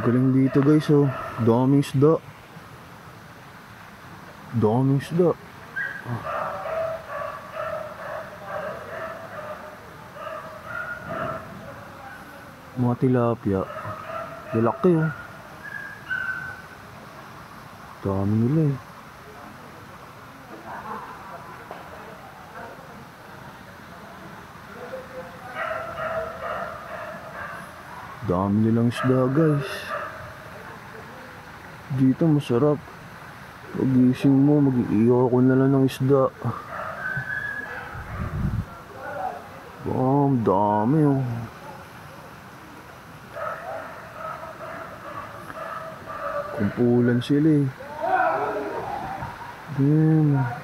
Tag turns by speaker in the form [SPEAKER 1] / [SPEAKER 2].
[SPEAKER 1] Galing dito guys oh. Daming isda. Daming isda. Mga tilapia. Lalaki oh. Dami nila eh. Dami nilang isda guys. Dito masarap. Pagising mo, mag-iiyaw ko na lang ng isda. Bam, dami oh. Kumpulan sila eh. Damn.